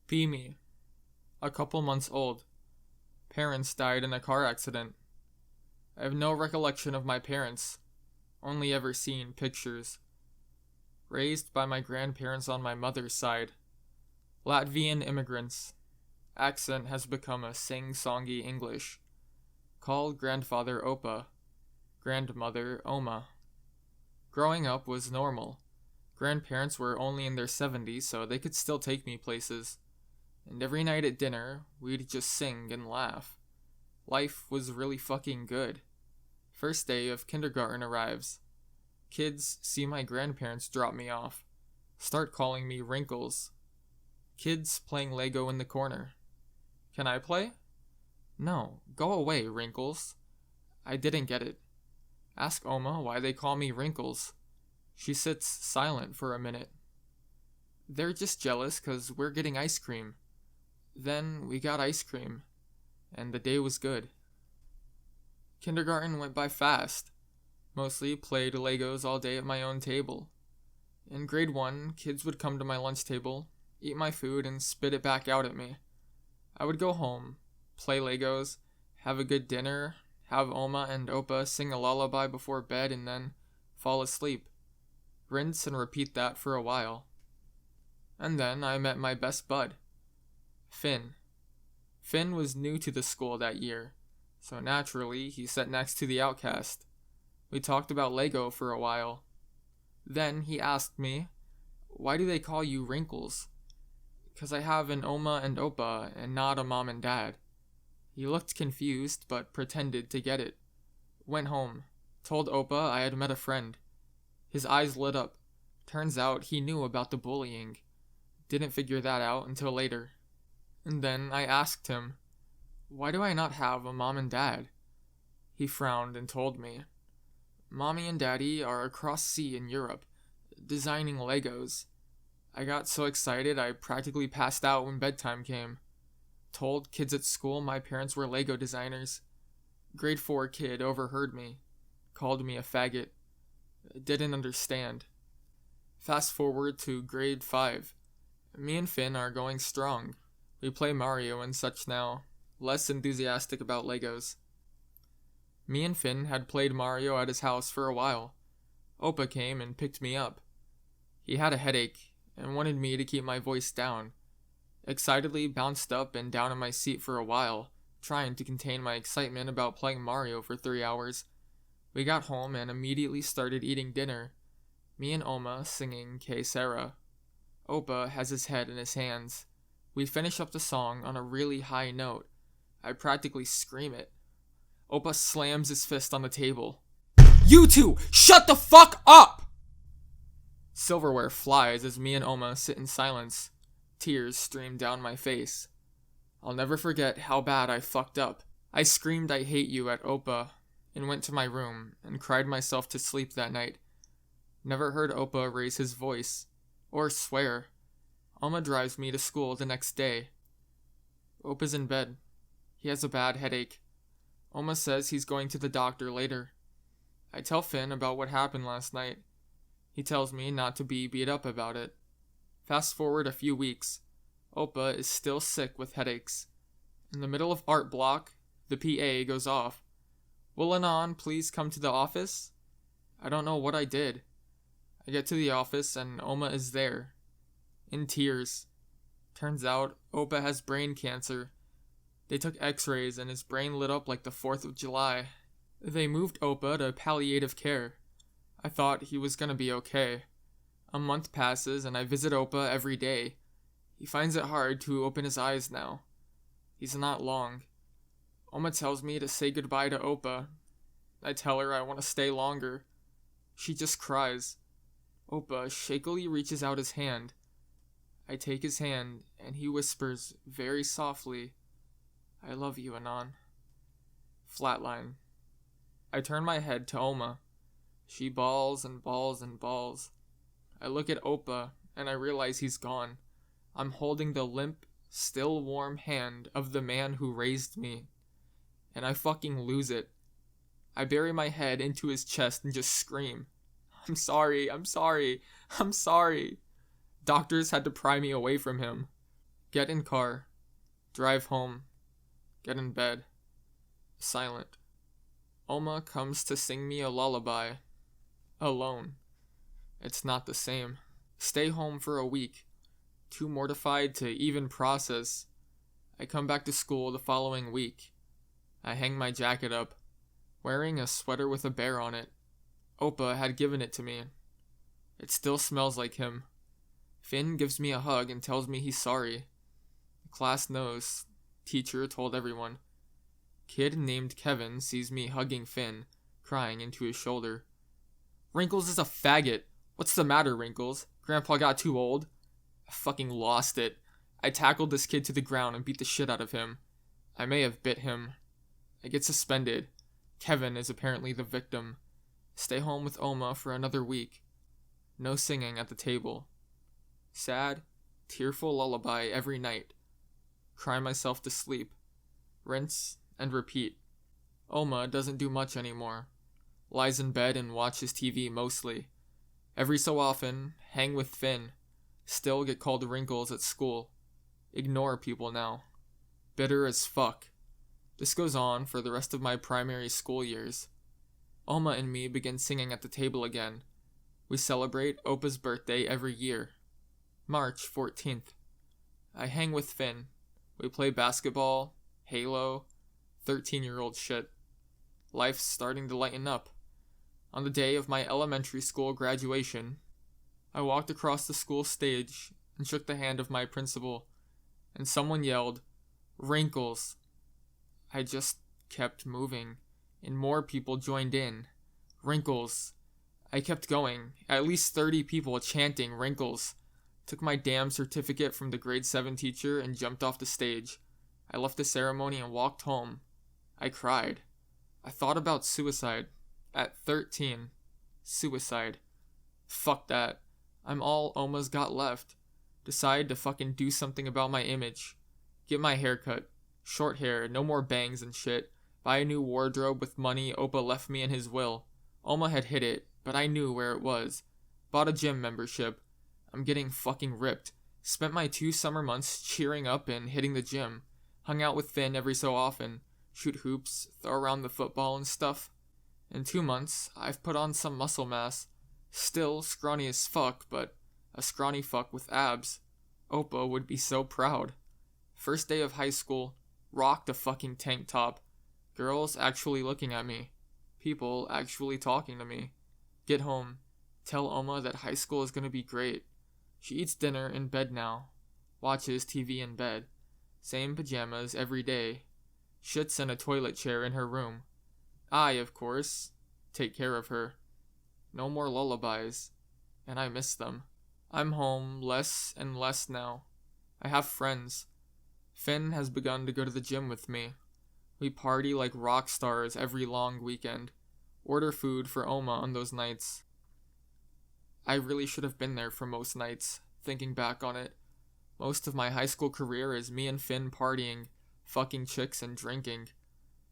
Femi, a couple months old. Parents died in a car accident. I have no recollection of my parents, only ever seen pictures. Raised by my grandparents on my mother's side. Latvian immigrants. Accent has become a sing-songy English. Called grandfather Opa, grandmother Oma. Growing up was normal. Grandparents were only in their 70s, so they could still take me places. And every night at dinner, we'd just sing and laugh. Life was really fucking good. First day of kindergarten arrives. Kids see my grandparents drop me off. Start calling me Wrinkles. Kids playing Lego in the corner. Can I play? No, go away, Wrinkles. I didn't get it. Ask Oma why they call me Wrinkles. She sits silent for a minute. They're just jealous 'cause we're getting ice cream. Then we got ice cream, and the day was good. Kindergarten went by fast. Mostly played Legos all day at my own table. In grade 1, kids would come to my lunch table, eat my food, and spit it back out at me. I would go home, play Legos, have a good dinner, have Oma and Opa sing a lullaby before bed, and then fall asleep. Rinse and repeat that for a while. And then I met my best bud, Finn. Finn was new to the school that year, so naturally he sat next to the outcast. We talked about Lego for a while. Then he asked me, "Why do they call you Wrinkles?" "'Cause I have an Oma and Opa and not a mom and dad." He looked confused but pretended to get it. Went home, told Opa I had met a friend. His eyes lit up. Turns out he knew about the bullying. Didn't figure that out until later. And then I asked him, "Why do I not have a mom and dad?" He frowned and told me, "Mommy and Daddy are across sea in Europe, designing Legos." I got so excited I practically passed out when bedtime came. Told kids at school my parents were Lego designers. Grade 4 kid overheard me. Called me a faggot. Didn't understand. Fast forward to grade 5. Me and Finn are going strong. We play Mario and such now. Less enthusiastic about Legos. Me and Finn had played Mario at his house for a while. Opa came and picked me up. He had a headache and wanted me to keep my voice down. Excitedly bounced up and down in my seat for a while, trying to contain my excitement about playing Mario for 3 hours. We got home and immediately started eating dinner. Me and Oma singing Que Sera. Opa has his head in his hands. We finish up the song on a really high note. I practically scream it. Opa slams his fist on the table. "You two, shut the fuck up!" Silverware flies as me and Oma sit in silence. Tears stream down my face. I'll never forget how bad I fucked up. I screamed "I hate you" at Opa and went to my room and cried myself to sleep that night. Never heard Opa raise his voice or swear. Oma drives me to school the next day. Opa's in bed. He has a bad headache. Oma says he's going to the doctor later. I tell Finn about what happened last night. He tells me not to be beat up about it. Fast forward a few weeks. Opa is still sick with headaches. In the middle of art block, the PA goes off. "Will Anon please come to the office?" I don't know what I did. I get to the office and Oma is there. In tears. Turns out Opa has brain cancer. They took x-rays and his brain lit up like the 4th of July. They moved Opa to palliative care. I thought he was gonna be okay. A month passes and I visit Opa every day. He finds it hard to open his eyes now. He's not long. Oma tells me to say goodbye to Opa. I tell her I want to stay longer. She just cries. Opa shakily reaches out his hand. I take his hand, and he whispers very softly, "I love you, Anon." Flatline. I turn my head to Oma. She bawls and bawls and bawls. I look at Opa, and I realize he's gone. I'm holding the limp, still warm hand of the man who raised me, and I fucking lose it. I bury my head into his chest and just scream, "I'm sorry, I'm sorry, I'm sorry." Doctors had to pry me away from him. Get in car. Drive home. Get in bed. Silent. Oma comes to sing me a lullaby. Alone. It's not the same. Stay home for a week. Too mortified to even process. I come back to school the following week. I hang my jacket up, wearing a sweater with a bear on it. Opa had given it to me. It still smells like him. Finn gives me a hug and tells me he's sorry. The class knows. Teacher told everyone. Kid named Kevin sees me hugging Finn, crying into his shoulder. Wrinkles is a faggot. What's the matter, Wrinkles? Grandpa got too old? I fucking lost it. I tackled this kid to the ground and beat the shit out of him. I may have bit him. I get suspended. Kevin is apparently the victim. Stay home with Oma for another week. No singing at the table. Sad, tearful lullaby every night. Cry myself to sleep. Rinse and repeat. Oma doesn't do much anymore. Lies in bed and watches TV mostly. Every so often, hang with Finn. Still get called Wrinkles at school. Ignore people now. Bitter as fuck. This goes on for the rest of my primary school years. Oma and me begin singing at the table again. We celebrate Opa's birthday every year. March 14th. I hang with Finn. We play basketball, Halo, 13-year-old shit. Life's starting to lighten up. On the day of my elementary school graduation, I walked across the school stage and shook the hand of my principal, and someone yelled, "Wrinkles." I just kept moving, and more people joined in. Wrinkles. I kept going, at least 30 people chanting Wrinkles. Took my damn certificate from the grade 7 teacher and jumped off the stage. I left the ceremony and walked home. I cried. I thought about suicide. At 13. Suicide. Fuck that. I'm all Oma's got left. Decide to fucking do something about my image. Get my hair cut. Short hair, no more bangs and shit. Buy a new wardrobe with money Opa left me in his will. Oma had hid it, but I knew where it was. Bought a gym membership. I'm getting fucking ripped. Spent my 2 summer months cheering up and hitting the gym. Hung out with Finn every so often. Shoot hoops, throw around the football and stuff. In 2 months, I've put on some muscle mass. Still scrawny as fuck, but a scrawny fuck with abs. Opa would be so proud. First day of high school, rocked a fucking tank top. Girls actually looking at me. People actually talking to me. Get home. Tell Oma that high school is gonna be great. She eats dinner in bed now. Watches TV in bed. Same pajamas every day. Shits in a toilet chair in her room. I, of course, take care of her. No more lullabies. And I miss them. I'm home less and less now. I have friends. Finn has begun to go to the gym with me. We party like rock stars every long weekend. Order food for Oma on those nights. I really should have been there for most nights, thinking back on it. Most of my high school career is me and Finn partying, fucking chicks and drinking.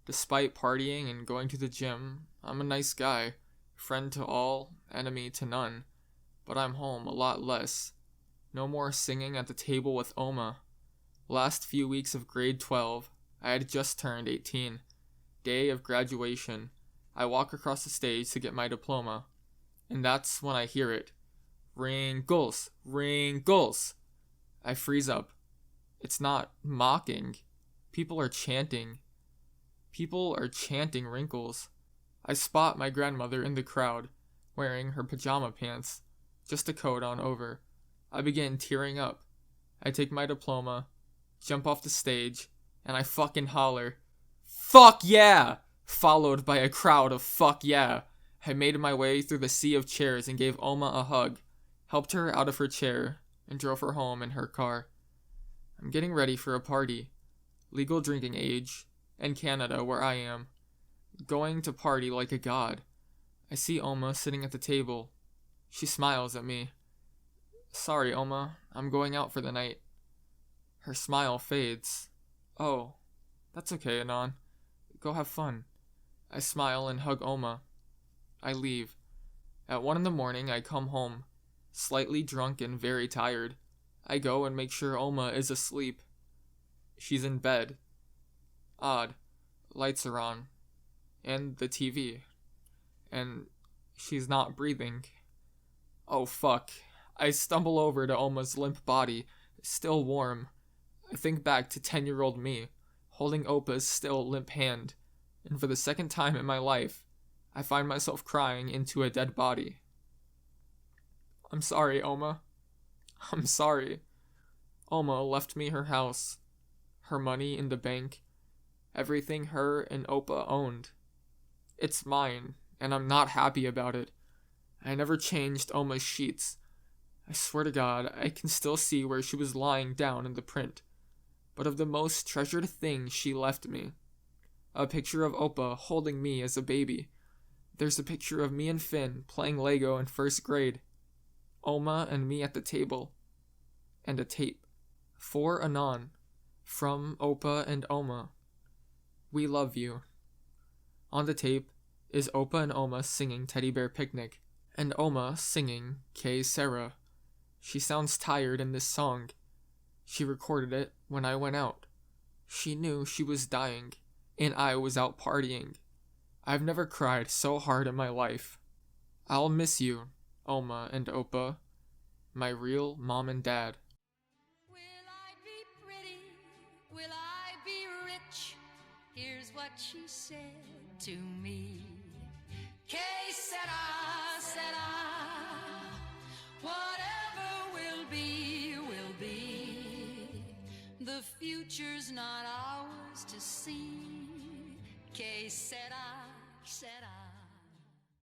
Despite partying and going to the gym, I'm a nice guy, friend to all, enemy to none. But I'm home a lot less. No more singing at the table with Oma. Last few weeks of grade 12, I had just turned 18. Day of graduation. I walk across the stage to get my diploma. And that's when I hear it. Wrinkles! Wrinkles! I freeze up. It's not mocking. People are chanting. People are chanting Wrinkles. I spot my grandmother in the crowd, wearing her pajama pants, just a coat on over. I begin tearing up. I take my diploma, jump off the stage, and I fucking holler, "Fuck yeah!" Followed by a crowd of "fuck yeah." I made my way through the sea of chairs and gave Oma a hug, helped her out of her chair, and drove her home in her car. I'm getting ready for a party. Legal drinking age, in Canada where I am. Going to party like a god. I see Oma sitting at the table. She smiles at me. "Sorry, Oma, I'm going out for the night." Her smile fades. "Oh, that's okay, Anon. Go have fun." I smile and hug Oma. I leave. At 1 in the morning, I come home, slightly drunk and very tired. I go and make sure Oma is asleep. She's in bed. Odd. Lights are on. And the TV. And she's not breathing. Oh fuck. I stumble over to Oma's limp body, still warm. I think back to 10-year-old me, holding Opa's still limp hand, and for the second time in my life, I find myself crying into a dead body. I'm sorry, Oma. I'm sorry. Oma left me her house, her money in the bank, everything her and Opa owned. It's mine, and I'm not happy about it. I never changed Oma's sheets. I swear to God, I can still see where she was lying down in the print. But of the most treasured thing she left me, a picture of Opa holding me as a baby. There's a picture of me and Finn playing Lego in first grade. Oma and me at the table. And a tape. For Anon. From Opa and Oma. We love you. On the tape is Opa and Oma singing Teddy Bear Picnic, and Oma singing K Sarah. She sounds tired in this song. She recorded it when I went out. She knew she was dying, and I was out partying. I've never cried so hard in my life. I'll miss you, Oma and Opa, my real mom and dad. Will I be pretty? Will I be rich? Here's what she said to me. Que sera, sera. Whatever will be, will be. The future's not ours to see. Que sera, sera.